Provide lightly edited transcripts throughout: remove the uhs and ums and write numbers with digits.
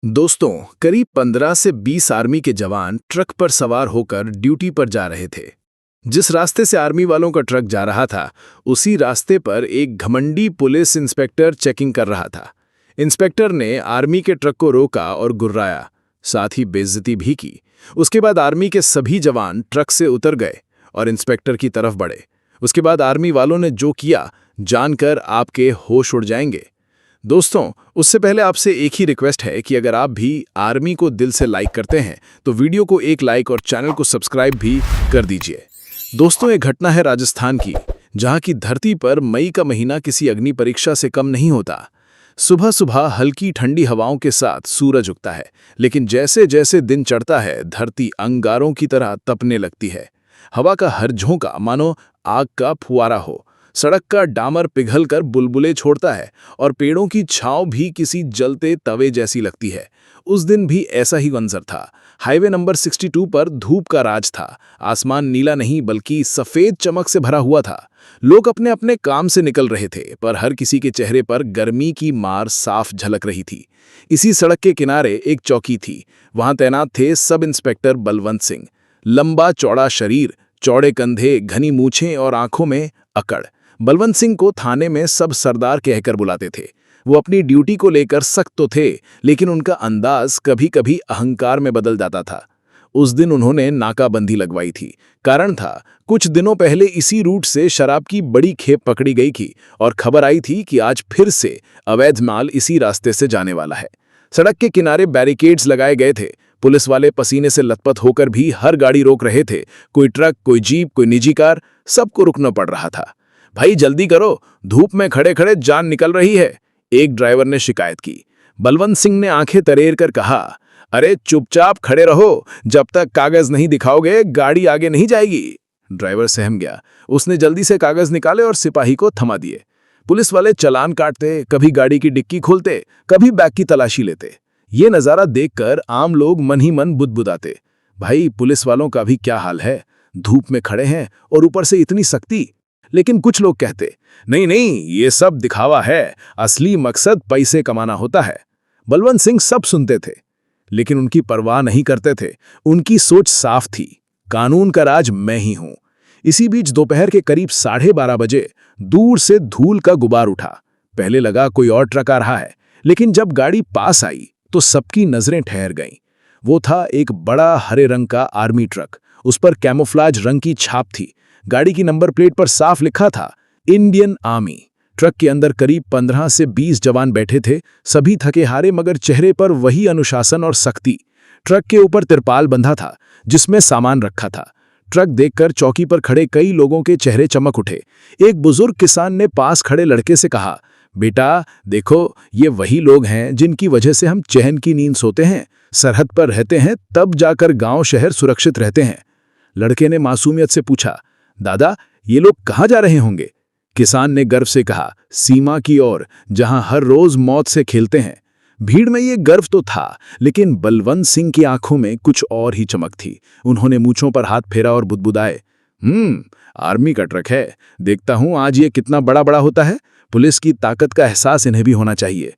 दोस्तों, करीब 15 से 20 आर्मी के जवान ट्रक पर सवार होकर ड्यूटी पर जा रहे थे। जिस रास्ते से आर्मी वालों का ट्रक जा रहा था, उसी रास्ते पर एक घमंडी पुलिस इंस्पेक्टर चेकिंग कर रहा था। इंस्पेक्टर ने आर्मी के ट्रक को रोका और गुर्राया, साथ ही बेइज्जती भी की। उसके बाद आर्मी के सभी जवान ट्रक से उतर गए और इंस्पेक्टर की तरफ बढ़े। उसके बाद आर्मी वालों ने जो किया, जानकर आपके होश उड़ जाएंगे। दोस्तों, उससे पहले आपसे एक ही रिक्वेस्ट है कि अगर आप भी आर्मी को दिल से लाइक करते हैं तो वीडियो को एक लाइक और चैनल को सब्सक्राइब भी कर दीजिए। दोस्तों, एक घटना है राजस्थान की, जहां की धरती पर मई का महीना किसी अग्नि परीक्षा से कम नहीं होता। सुबह सुबह हल्की ठंडी हवाओं के साथ सूरज उगता है, लेकिन जैसे जैसे दिन चढ़ता है धरती अंगारों की तरह तपने लगती है। हवा का हर झोंका मानो आग का फुवारा हो। सड़क का डामर पिघलकर बुलबुले छोड़ता है और पेड़ों की छांव भी किसी जलते तवे जैसी लगती है। उस दिन भी ऐसा ही मंजर था। हाईवे नंबर 62 पर धूप का राज था। आसमान नीला नहीं बल्कि सफेद चमक से भरा हुआ था। लोग अपने अपने काम से निकल रहे थे, पर हर किसी के चेहरे पर गर्मी की मार साफ झलक रही थी। इसी सड़क के किनारे एक चौकी थी। वहां तैनात थे सब इंस्पेक्टर बलवंत सिंह। लंबा चौड़ा शरीर, चौड़े कंधे, घनी मूछें और आंखों में अकड़। बलवंत सिंह को थाने में सब सरदार कहकर बुलाते थे। वो अपनी ड्यूटी को लेकर सख्त तो थे, लेकिन उनका अंदाज कभी कभी अहंकार में बदल जाता था। उस दिन उन्होंने नाकाबंदी लगवाई थी। कारण था, कुछ दिनों पहले इसी रूट से शराब की बड़ी खेप पकड़ी गई थी और खबर आई थी कि आज फिर से अवैध माल इसी रास्ते से जाने वाला है। सड़क के किनारे बैरिकेड्स लगाए गए थे। पुलिस वाले पसीने से लथपथ होकर भी हर गाड़ी रोक रहे थे। कोई ट्रक, कोई जीप, कोई निजी कार, सबको रुकना पड़ रहा था। भाई जल्दी करो, धूप में खड़े खड़े जान निकल रही है, एक ड्राइवर ने शिकायत की। बलवंत सिंह ने आंखें तरेर कर कहा, अरे चुपचाप खड़े रहो, जब तक कागज नहीं दिखाओगे गाड़ी आगे नहीं जाएगी। ड्राइवर सहम गया। उसने जल्दी से कागज निकाले और सिपाही को थमा दिए। पुलिस वाले चालान काटते, कभी गाड़ी की डिक्की खोलते, कभी बैग की तलाशी लेते। ये नजारा देखकर आम लोग मन ही मन बुदबुदाते। भाई पुलिस वालों का भी क्या हाल है, धूप में खड़े हैं और ऊपर से इतनी सख्ती। लेकिन कुछ लोग कहते, नहीं नहीं, ये सब दिखावा है, असली मकसद पैसे कमाना होता है। बलवंत सिंह सब सुनते थे, लेकिन उनकी परवाह नहीं करते थे। उनकी सोच साफ थी, कानून का राज मैं ही हूं। इसी बीच दोपहर के करीब 12:30 बजे दूर से धूल का गुबार उठा। पहले लगा कोई और ट्रक आ रहा है, लेकिन जब गाड़ी पास आई तो सबकी नजरें ठहर गईं। वो था एक बड़ा हरे रंग का आर्मी ट्रक। उस पर कैमोफ्लाज रंग की छाप थी। गाड़ी की नंबर प्लेट पर साफ लिखा था, इंडियन आर्मी। ट्रक के अंदर करीब 15 से 20 जवान बैठे थे, सभी थके हारे, मगर चेहरे पर वही अनुशासन और सख्ती। ट्रक के ऊपर तिरपाल बंधा था, जिसमें सामान रखा था। ट्रक देखकर चौकी पर खड़े कई लोगों के चेहरे चमक उठे। एक बुजुर्ग किसान ने पास खड़े लड़के से कहा, बेटा देखो, ये वही लोग हैं जिनकी वजह से हम चैन की नींद सोते हैं, सरहद पर रहते हैं, तब जाकर गांव शहर सुरक्षित रहते हैं। लड़के ने मासूमियत से पूछा, दादा ये लोग कहाँ जा रहे होंगे? किसान ने गर्व से कहा, सीमा की ओर, जहां हर रोज मौत से खेलते हैं। भीड़ में ये गर्व तो था, लेकिन बलवंत सिंह की आंखों में कुछ और ही चमक थी। उन्होंने मूंछों पर हाथ फेरा और बुदबुदाए, आर्मी का ट्रक है, देखता हूं आज ये कितना बड़ा बड़ा होता है। पुलिस की ताकत का एहसास इन्हें भी होना चाहिए।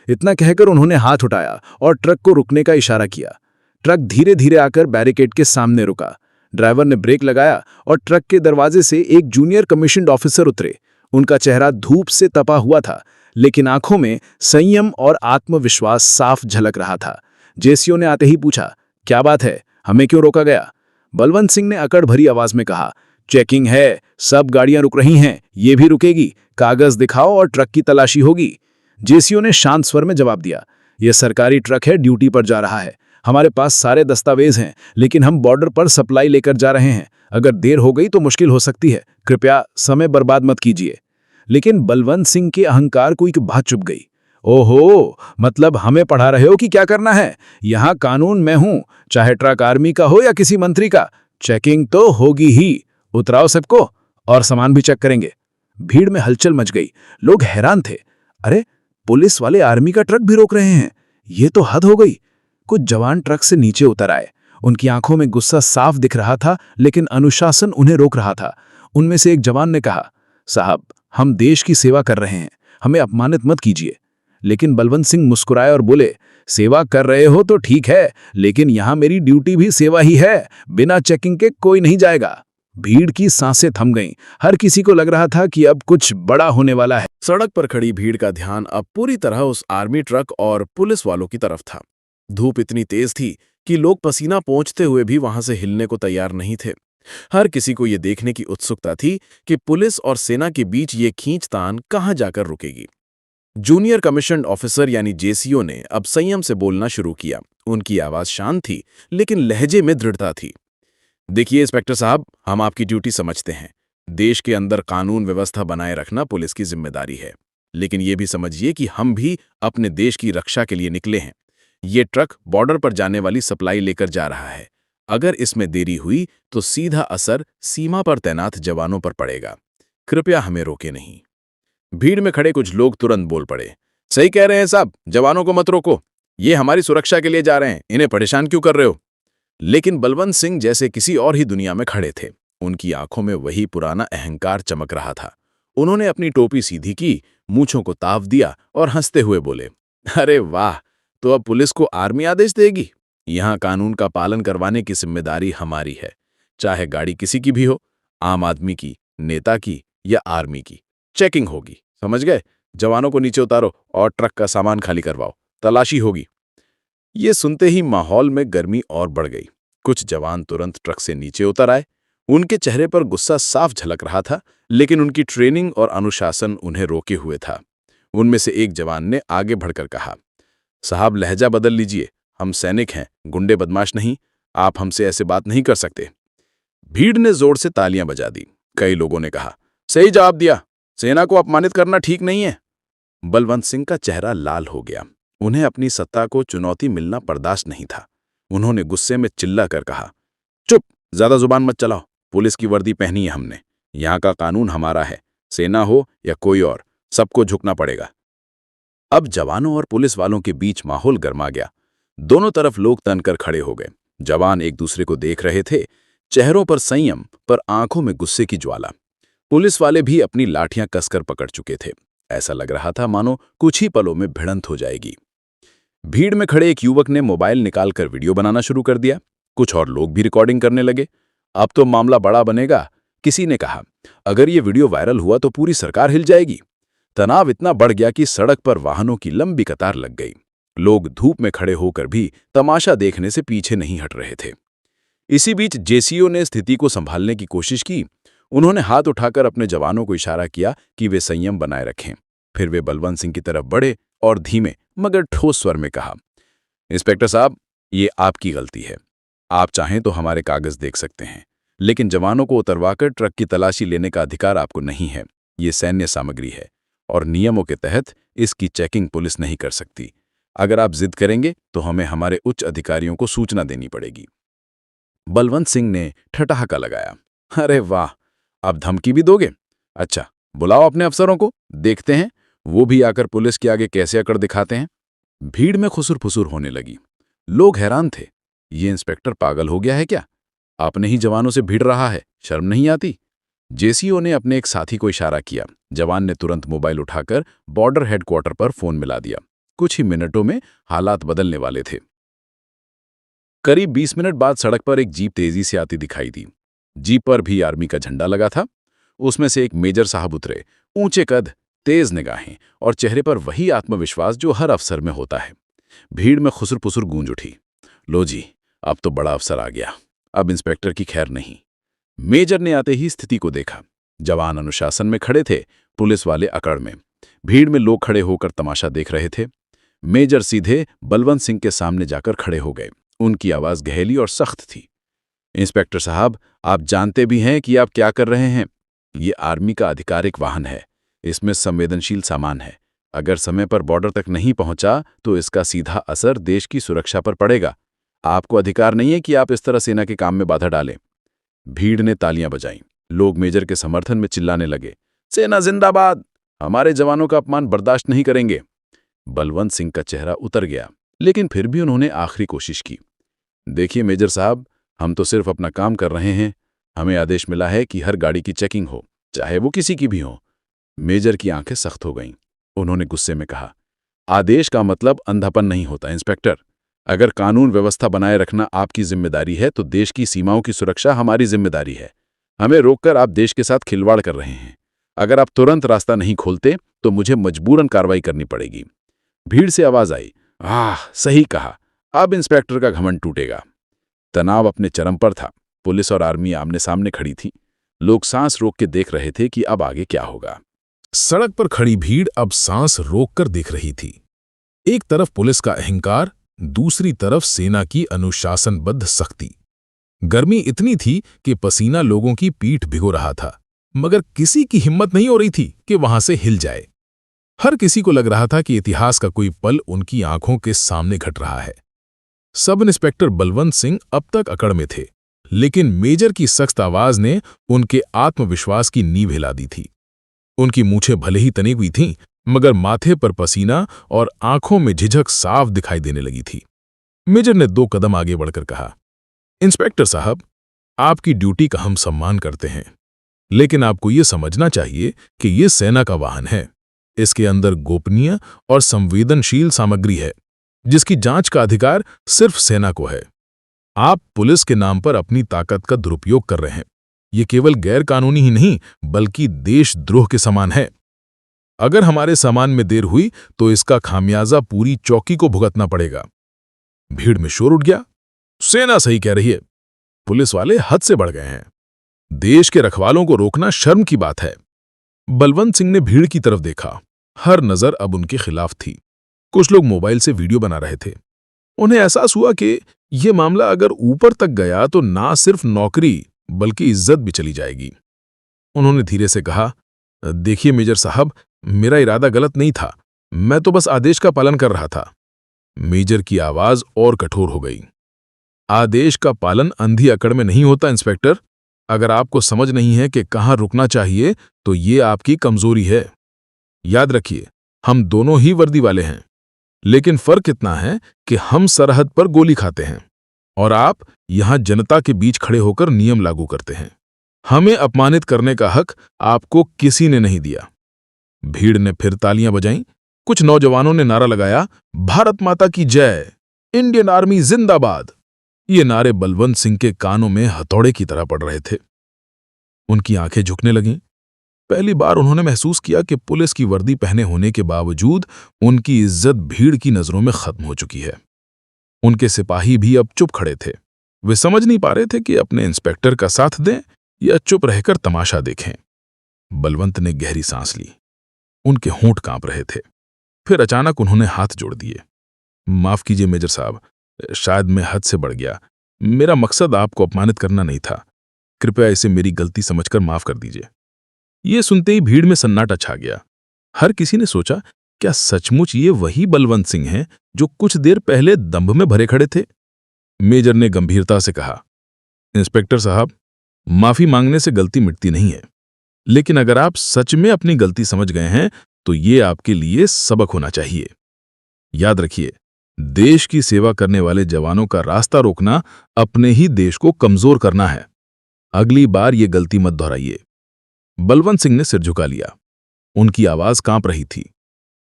इतना कहकर उन्होंने हाथ उठाया और ट्रक को रुकने का इशारा किया। ट्रक धीरे धीरे आकर बैरिकेड के सामने रुका। ड्राइवर ने ब्रेक लगाया और ट्रक के दरवाजे से एक जूनियर कमीशन्ड ऑफिसर उतरे। उनका चेहरा धूप से तपा हुआ था, लेकिन आंखों में संयम और आत्मविश्वास साफ झलक रहा था। जेसीओ ने आते ही पूछा, क्या बात है, हमें क्यों रोका गया? बलवंत सिंह ने अकड़ भरी आवाज में कहा, चेकिंग है, सब गाड़ियां रुक रही हैं, ये भी रुकेगी, कागज दिखाओ और ट्रक की तलाशी होगी। जेसीओ ने शांत स्वर में जवाब दिया, यह सरकारी ट्रक है, ड्यूटी पर जा रहा है, हमारे पास सारे दस्तावेज हैं, लेकिन हम बॉर्डर पर सप्लाई लेकर जा रहे हैं। अगर देर हो गई तो मुश्किल हो सकती है, कृपया समय बर्बाद मत कीजिए। लेकिन बलवंत सिंह के अहंकार को एक बात चुभ गई। ओहो, मतलब हमें पढ़ा रहे हो कि क्या करना है? यहाँ कानून मैं हूं, चाहे ट्रक आर्मी का हो या किसी मंत्री का, चेकिंग तो होगी ही। उतराओ सबको, और सामान भी चेक करेंगे। भीड़ में हलचल मच गई। लोग हैरान थे, अरे पुलिस वाले आर्मी का ट्रक भी रोक रहे हैं, ये तो हद हो गई। कुछ जवान ट्रक से नीचे उतर आए। उनकी आंखों में गुस्सा साफ दिख रहा था, लेकिन अनुशासन उन्हें रोक रहा था। उनमें से एक जवान ने कहा, साहब हम देश की सेवा कर रहे हैं, हमें अपमानित मत कीजिए। लेकिन बलवंत सिंह मुस्कुराए और बोले, सेवा कर रहे हो तो ठीक है, लेकिन यहां मेरी ड्यूटी भी सेवा ही है, बिना चेकिंग के कोई नहीं जाएगा। भीड़ की सांसें थम गईं। हर किसी को लग रहा था कि अब कुछ बड़ा होने वाला है। सड़क पर खड़ी भीड़ का ध्यान अब पूरी तरह उस आर्मी ट्रक और पुलिस वालों की तरफ था। धूप इतनी तेज थी कि लोग पसीना पोंछते हुए भी वहां से हिलने को तैयार नहीं थे। हर किसी को ये देखने की उत्सुकता थी कि पुलिस और सेना के बीच ये खींचतान कहां जाकर रुकेगी। जूनियर कमीशन्ड ऑफिसर यानी जेसीओ ने अब संयम से बोलना शुरू किया। उनकी आवाज शांत थी, लेकिन लहजे में दृढ़ता थी। देखिए इंस्पेक्टर साहब, हम आपकी ड्यूटी समझते हैं। देश के अंदर कानून व्यवस्था बनाए रखना पुलिस की जिम्मेदारी है, लेकिन ये भी समझिए कि हम भी अपने देश की रक्षा के लिए निकले हैं। ये ट्रक बॉर्डर पर जाने वाली सप्लाई लेकर जा रहा है। अगर इसमें देरी हुई तो सीधा असर सीमा पर तैनात जवानों पर पड़ेगा। कृपया हमें रोके नहीं। भीड़ में खड़े कुछ लोग तुरंत बोल पड़े, सही कह रहे हैं साहब, जवानों को मत रोको। ये हमारी सुरक्षा के लिए जा रहे हैं, इन्हें परेशान क्यों कर रहे हो? लेकिन बलवंत सिंह जैसे किसी और ही दुनिया में खड़े थे। उनकी आंखों में वही पुराना अहंकार चमक रहा था। उन्होंने अपनी टोपी सीधी की, मूंछों को ताव दिया और हंसते हुए बोले, अरे वाह, तो अब पुलिस को आर्मी आदेश देगी? यहां कानून का पालन करवाने की जिम्मेदारी हमारी है, चाहे गाड़ी किसी की भी हो, आम आदमी की, नेता की या आर्मी की। चेकिंग होगी, समझ गए? जवानों को नीचे उतारो और ट्रक का सामान खाली करवाओ, तलाशी होगी। ये सुनते ही माहौल में गर्मी और बढ़ गई। कुछ जवान तुरंत ट्रक से नीचे उतर आए। उनके चेहरे पर गुस्सा साफ झलक रहा था, लेकिन उनकी ट्रेनिंग और अनुशासन उन्हें रोके हुए था। उनमें से एक जवान ने आगे बढ़कर कहा, साहब लहजा बदल लीजिए, हम सैनिक हैं, गुंडे बदमाश नहीं, आप हमसे ऐसे बात नहीं कर सकते। भीड़ ने जोर से तालियां बजा दी। कई लोगों ने कहा, सही जवाब दिया, सेना को अपमानित करना ठीक नहीं है। बलवंत सिंह का चेहरा लाल हो गया। उन्हें अपनी सत्ता को चुनौती मिलना बर्दाश्त नहीं था। उन्होंने गुस्से में चिल्ला कर कहा, चुप, ज्यादा जुबान मत चलाओ। पुलिस की वर्दी पहनी है हमने, यहाँ का कानून हमारा है। सेना हो या कोई और, सबको झुकना पड़ेगा। अब जवानों और पुलिस वालों के बीच माहौल गर्मा गया। दोनों तरफ लोग तनकर खड़े हो गए। जवान एक दूसरे को देख रहे थे, चेहरों पर संयम पर आंखों में गुस्से की ज्वाला। पुलिस वाले भी अपनी लाठियां कसकर पकड़ चुके थे। ऐसा लग रहा था मानो कुछ ही पलों में भिड़ंत हो जाएगी। भीड़ में खड़े एक युवक ने मोबाइल निकालकर वीडियो बनाना शुरू कर दिया। कुछ और लोग भी रिकॉर्डिंग करने लगे। अब तो मामला बड़ा बनेगा, किसी ने कहा। अगर ये वीडियो वायरल हुआ तो पूरी सरकार हिल जाएगी। तनाव इतना बढ़ गया कि सड़क पर वाहनों की लंबी कतार लग गई। लोग धूप में खड़े होकर भी तमाशा देखने से पीछे नहीं हट रहे थे। इसी बीच जेसीओ ने स्थिति को संभालने की कोशिश की। उन्होंने हाथ उठाकर अपने जवानों को इशारा किया कि वे संयम बनाए रखें। फिर वे बलवंत सिंह की तरफ बढ़े और धीमे मगर ठोस स्वर में कहा, इंस्पेक्टर साहब, ये आपकी गलती है। आप चाहें तो हमारे कागज देख सकते हैं, लेकिन जवानों को उतरवाकर ट्रक की तलाशी लेने का अधिकार आपको नहीं है। ये सैन्य सामग्री है और नियमों के तहत इसकी चेकिंग पुलिस नहीं कर सकती। अगर आप जिद करेंगे तो हमें हमारे उच्च अधिकारियों को सूचना देनी पड़ेगी। बलवंत सिंह ने ठठाका लगाया, अरे वाह, अब धमकी भी दोगे? अच्छा, बुलाओ अपने अफसरों को, देखते हैं वो भी आकर पुलिस के आगे कैसे अकड़ दिखाते हैं। भीड़ में खुसुर-फुसुर होने लगी। लोग हैरान थे, ये इंस्पेक्टर पागल हो गया है क्या? अपने ही जवानों से भिड़ रहा है, शर्म नहीं आती? जेसीओ ने अपने एक साथी को इशारा किया। जवान ने तुरंत मोबाइल उठाकर बॉर्डर हेडक्वार्टर पर फोन मिला दिया। कुछ ही मिनटों में हालात बदलने वाले थे। करीब 20 मिनट बाद सड़क पर एक जीप तेजी से आती दिखाई दी। जीप पर भी आर्मी का झंडा लगा था। उसमें से एक मेजर साहब उतरे, ऊंचे कद, तेज निगाहें और चेहरे पर वही आत्मविश्वास जो हर अफसर में होता है। भीड़ में खुसुर-पुसुर गूंज उठी। लो जी, अब तो बड़ा अफसर आ गया, अब इंस्पेक्टर की खैर नहीं। मेजर ने आते ही स्थिति को देखा। जवान अनुशासन में खड़े थे, पुलिस वाले अकड़ में। भीड़ में लोग खड़े होकर तमाशा देख रहे थे। मेजर सीधे बलवंत सिंह के सामने जाकर खड़े हो गए। उनकी आवाज गहरी और सख्त थी। इंस्पेक्टर साहब, आप जानते भी हैं कि आप क्या कर रहे हैं। ये आर्मी का आधिकारिक वाहन है, इसमें संवेदनशील सामान है। अगर समय पर बॉर्डर तक नहीं पहुंचा तो इसका सीधा असर देश की सुरक्षा पर पड़ेगा। आपको अधिकार नहीं है कि आप इस तरह सेना के काम में बाधा डालें। भीड़ ने तालियां बजाईं। लोग मेजर के समर्थन में चिल्लाने लगे, सेना जिंदाबाद, हमारे जवानों का अपमान बर्दाश्त नहीं करेंगे। बलवंत सिंह का चेहरा उतर गया, लेकिन फिर भी उन्होंने आखिरी कोशिश की। देखिए मेजर साहब, हम तो सिर्फ अपना काम कर रहे हैं। हमें आदेश मिला है कि हर गाड़ी की चेकिंग हो, चाहे वो किसी की भी हो। मेजर की आंखें सख्त हो गईं। उन्होंने गुस्से में कहा, आदेश का मतलब अंधापन नहीं होता इंस्पेक्टर। अगर कानून व्यवस्था बनाए रखना आपकी जिम्मेदारी है तो देश की सीमाओं की सुरक्षा हमारी जिम्मेदारी है। हमें रोककर आप देश के साथ खिलवाड़ कर रहे हैं। अगर आप तुरंत रास्ता नहीं खोलते तो मुझे मजबूरन कार्रवाई करनी पड़ेगी। भीड़ से आवाज आई, सही कहा, अब इंस्पेक्टर का घमंड टूटेगा। तनाव अपने चरम पर था। पुलिस और आर्मी आमने सामने खड़ी थी। लोग सांस रोक के देख रहे थे कि अब आगे क्या होगा। सड़क पर खड़ी भीड़ अब सांस रोककर देख रही थी। एक तरफ पुलिस का अहंकार, दूसरी तरफ सेना की अनुशासनबद्ध सख्ती। गर्मी इतनी थी कि पसीना लोगों की पीठ भिगो रहा था, मगर किसी की हिम्मत नहीं हो रही थी कि वहां से हिल जाए। हर किसी को लग रहा था कि इतिहास का कोई पल उनकी आंखों के सामने घट रहा है। सब इंस्पेक्टर बलवंत सिंह अब तक अकड़ में थे, लेकिन मेजर की सख्त आवाज ने उनके आत्मविश्वास की नींव हिला दी थी। उनकी मूछें भले ही तनी हुई थीं, मगर माथे पर पसीना और आंखों में झिझक साफ दिखाई देने लगी थी। मेजर ने 2 कदम आगे बढ़कर कहा, इंस्पेक्टर साहब, आपकी ड्यूटी का हम सम्मान करते हैं, लेकिन आपको ये समझना चाहिए कि ये सेना का वाहन है। इसके अंदर गोपनीय और संवेदनशील सामग्री है, जिसकी जांच का अधिकार सिर्फ सेना को है। आप पुलिस के नाम पर अपनी ताकत का दुरुपयोग कर रहे हैं। ये केवल गैर कानूनी ही नहीं, बल्कि देशद्रोह के समान है। अगर हमारे सामान में देर हुई तो इसका खामियाजा पूरी चौकी को भुगतना पड़ेगा। भीड़ में शोर उठ गया, सेना सही कह रही है। पुलिस वाले हद से बढ़ गए हैं। देश के रखवालों को रोकना शर्म की बात है। बलवंत सिंह ने भीड़ की तरफ देखा। हर नजर अब उनके खिलाफ थी। कुछ लोग मोबाइल से वीडियो बना रहे थे। उन्हें एहसास हुआ कि यह मामला अगर ऊपर तक गया तो ना सिर्फ नौकरी बल्कि इज्जत भी चली जाएगी। उन्होंने धीरे से कहा, देखिए मेजर साहब, मेरा इरादा गलत नहीं था, मैं तो बस आदेश का पालन कर रहा था। मेजर की आवाज और कठोर हो गई। आदेश का पालन अंधी अकड़ में नहीं होता इंस्पेक्टर। अगर आपको समझ नहीं है कि कहां रुकना चाहिए तो ये आपकी कमजोरी है। याद रखिए, हम दोनों ही वर्दी वाले हैं, लेकिन फर्क इतना है कि हम सरहद पर गोली खाते हैं और आप यहां जनता के बीच खड़े होकर नियम लागू करते हैं। हमें अपमानित करने का हक आपको किसी ने नहीं दिया। भीड़ ने फिर तालियां बजाईं। कुछ नौजवानों ने नारा लगाया, भारत माता की जय, इंडियन आर्मी जिंदाबाद। ये नारे बलवंत सिंह के कानों में हथौड़े की तरह पड़ रहे थे। उनकी आंखें झुकने लगीं। पहली बार उन्होंने महसूस किया कि पुलिस की वर्दी पहने होने के बावजूद उनकी इज्जत भीड़ की नजरों में खत्म हो चुकी है। उनके सिपाही भी अब चुप खड़े थे। वे समझ नहीं पा रहे थे कि अपने इंस्पेक्टर का साथ दें या चुप रहकर तमाशा देखें। बलवंत ने गहरी सांस ली। उनके होंठ कांप रहे थे। फिर अचानक उन्होंने हाथ जोड़ दिए। माफ कीजिए मेजर साहब, शायद मैं हद से बढ़ गया। मेरा मकसद आपको अपमानित करना नहीं था। कृपया इसे मेरी गलती समझकर माफ कर दीजिए। ये सुनते ही भीड़ में सन्नाटा छा गया। हर किसी ने सोचा, क्या सचमुच ये वही बलवंत सिंह हैं जो कुछ देर पहले दंभ में भरे खड़े थे? मेजर ने गंभीरता से कहा, इंस्पेक्टर साहब, माफी मांगने से गलती मिटती नहीं है, लेकिन अगर आप सच में अपनी गलती समझ गए हैं तो ये आपके लिए सबक होना चाहिए। याद रखिए, देश की सेवा करने वाले जवानों का रास्ता रोकना अपने ही देश को कमजोर करना है। अगली बार ये गलती मत दोहराइए। बलवंत सिंह ने सिर झुका लिया। उनकी आवाज कांप रही थी।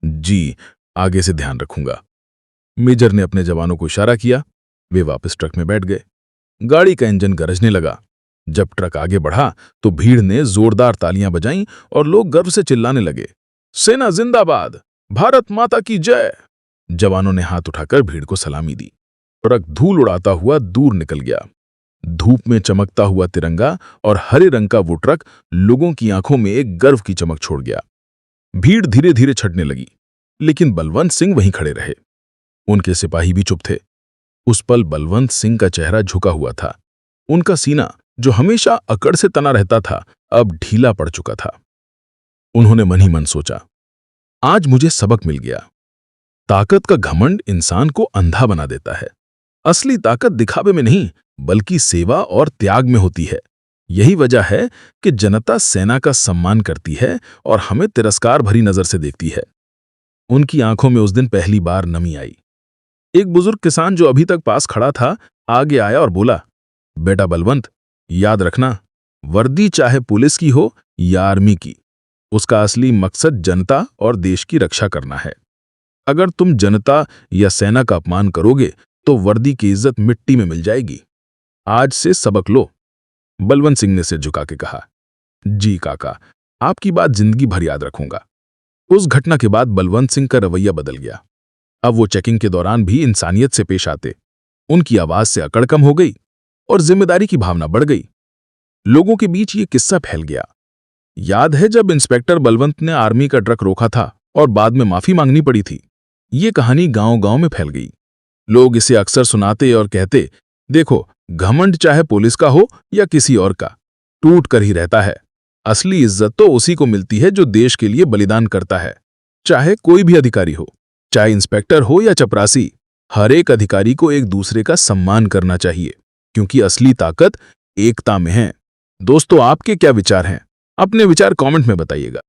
जी, आगे से ध्यान रखूंगा। मेजर ने अपने जवानों को इशारा किया। वे वापस ट्रक में बैठ गए। गाड़ी का इंजन गरजने लगा। जब ट्रक आगे बढ़ा तो भीड़ ने जोरदार तालियां बजाईं और लोग गर्व से चिल्लाने लगे, सेना जिंदाबाद, भारत माता की जय। जवानों ने हाथ उठाकर भीड़ को सलामी दी। ट्रक धूल उड़ाता हुआ दूर निकल गया। धूप में चमकता हुआ तिरंगा और हरे रंग का वो ट्रक लोगों की आंखों में एक गर्व की चमक छोड़ गया। भीड़ धीरे धीरे छटने लगी, लेकिन बलवंत सिंह वहीं खड़े रहे। उनके सिपाही भी चुप थे। उस पल बलवंत सिंह का चेहरा झुका हुआ था। उनका सीना, जो हमेशा अकड़ से तना रहता था, अब ढीला पड़ चुका था। उन्होंने मन ही मन सोचा, आज मुझे सबक मिल गया। ताकत का घमंड इंसान को अंधा बना देता है। असली ताकत दिखावे में नहीं, बल्कि सेवा और त्याग में होती है। यही वजह है कि जनता सेना का सम्मान करती है और हमें तिरस्कार भरी नजर से देखती है। उनकी आंखों में उस दिन पहली बार नमी आई। एक बुजुर्ग किसान जो अभी तक पास खड़ा था, आगे आया और बोला, बेटा बलवंत, याद रखना, वर्दी चाहे पुलिस की हो या आर्मी की, उसका असली मकसद जनता और देश की रक्षा करना है। अगर तुम जनता या सेना का अपमान करोगे तो वर्दी की इज्जत मिट्टी में मिल जाएगी। आज से सबक लो। बलवंत सिंह ने सिर झुका के कहा। जी काका, आपकी बात जिंदगी भर याद रखूंगा। उस घटना के बाद बलवंत सिंह का रवैया बदल गया। अब वो चेकिंग के दौरान भी इंसानियत से पेश आते। उनकी आवाज से अकड़ कम हो गई और जिम्मेदारी की भावना बढ़ गई। लोगों के बीच ये किस्सा फैल गया। याद है जब इंस्पेक्टर बलवंत ने आर्मी का ट्रक रोका था और बाद में माफी मांगनी पड़ी थी। ये कहानी गांव-गांव में फैल गई। लोग इसे अक्सर सुनाते और कहते, देखो, घमंड चाहे पुलिस का हो या किसी और का, टूट कर ही रहता है। असली इज्जत तो उसी को मिलती है जो देश के लिए बलिदान करता है। चाहे कोई भी अधिकारी हो, चाहे इंस्पेक्टर हो या चपरासी, हर एक अधिकारी को एक दूसरे का सम्मान करना चाहिए, क्योंकि असली ताकत एकता में है। दोस्तों, आपके क्या विचार हैं? अपने विचार कमेंट में बताइएगा।